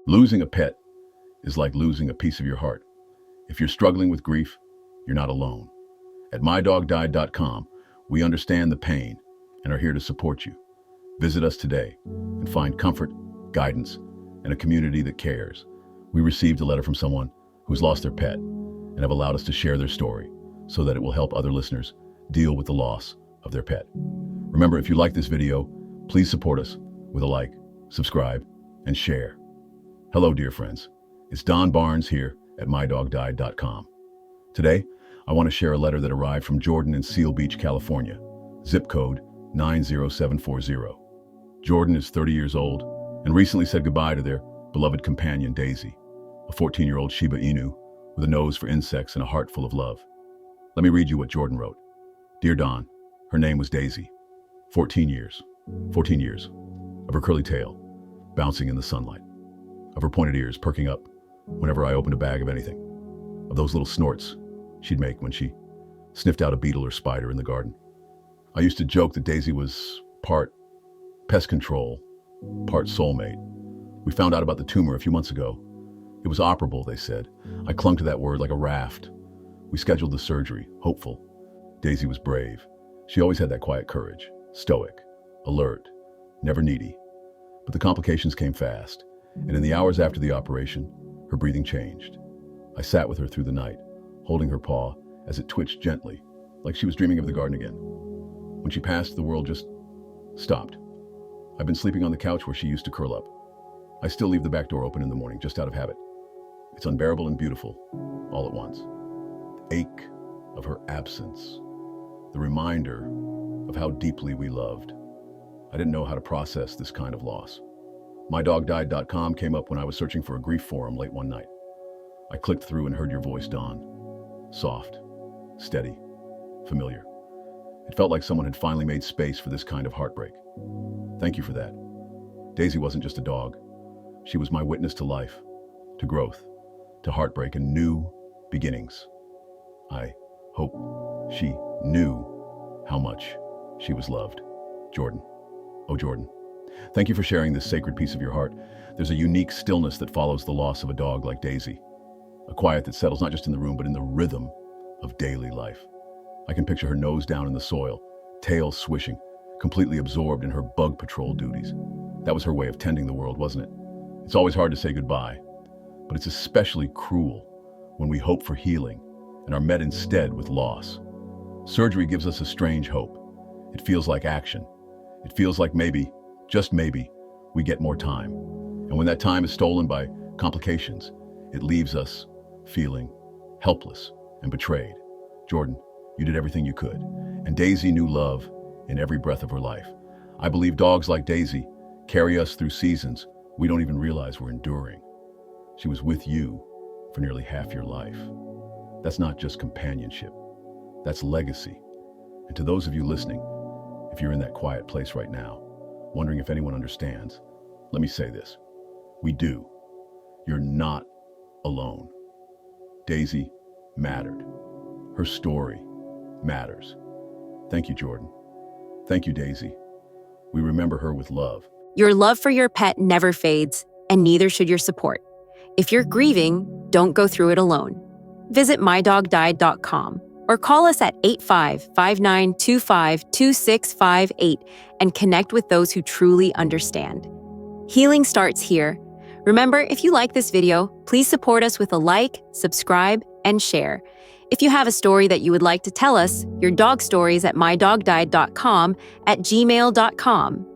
Losing a pet is like losing a piece of your heart. If you're struggling with grief, you're not alone. At MyDogDied.com, we understand the pain and are here to support you. Visit us today and find comfort, guidance, and a community that cares. We received a letter from someone who's lost their pet and have allowed us to share their story so that it will help other listeners deal with the loss of their pet. Remember, if you like this video, please support us with a like, subscribe, and share. Hello, dear friends. It's Don Barnes here at MyDogDied.com. Today, I want to share a letter that arrived from Jordan in Seal Beach, California, zip code 90740. Jordan is 30 years old and recently said goodbye to their beloved companion, Daisy, a 14-year-old Shiba Inu with a nose for insects and a heart full of love. Let me read you what Jordan wrote. Dear Don, her name was Daisy. 14 years of her curly tail bouncing in the sunlight, of her pointed ears perking up whenever I opened a bag of anything, of those little snorts she'd make when she sniffed out a beetle or spider in the garden. I used to joke that Daisy was part pest control, part soulmate. We found out about the tumor a few months ago. It was operable, they said. I clung to that word like a raft. We scheduled the surgery, hopeful. Daisy was brave. She always had that quiet courage, stoic, alert, never needy. But the complications came fast, and in the hours after the operation, her breathing changed. I sat with her through the night, holding her paw as it twitched gently, like she was dreaming of the garden again. When she passed, the world just stopped. I've been sleeping on the couch where she used to curl up. I still leave the back door open in the morning, just out of habit. It's unbearable and beautiful, all at once. The ache of her absence, the reminder of how deeply we loved. I didn't know how to process this kind of loss. MyDogDied.com came up when I was searching for a grief forum late one night. I clicked through and heard your voice, Dawn. Soft, steady, familiar. It felt like someone had finally made space for this kind of heartbreak. Thank you for that. Daisy wasn't just a dog. She was my witness to life, to growth, to heartbreak and new beginnings. I hope she knew how much she was loved. Jordan. Oh, Jordan. Thank you for sharing this sacred piece of your heart. There's a unique stillness that follows the loss of a dog like Daisy. A quiet that settles not just in the room, but in the rhythm of daily life. I can picture her nose down in the soil, tail swishing, completely absorbed in her bug patrol duties. That was her way of tending the world, wasn't it? It's always hard to say goodbye, but it's especially cruel when we hope for healing and are met instead with loss. Surgery gives us a strange hope. It feels like action. It feels like maybe, just maybe, we get more time. And when that time is stolen by complications, it leaves us feeling helpless and betrayed. Jordan, you did everything you could, and Daisy knew love in every breath of her life. I believe dogs like Daisy carry us through seasons we don't even realize we're enduring. She was with you for nearly half your life. That's not just companionship, that's legacy. And to those of you listening, if you're in that quiet place right now, wondering if anyone understands, let me say this. We do. You're not alone. Daisy mattered. Her story matters. Thank you, Jordan. Thank you, Daisy. We remember her with love. Your love for your pet never fades, and neither should your support. If you're grieving, don't go through it alone. Visit MyDogDied.com or call us at 85-5925-2658 and connect with those who truly understand. Healing starts here. Remember, if you like this video, please support us with a like, subscribe, and share. If you have a story that you would like to tell us, your dog stories at MyDogDied.com at gmail.com.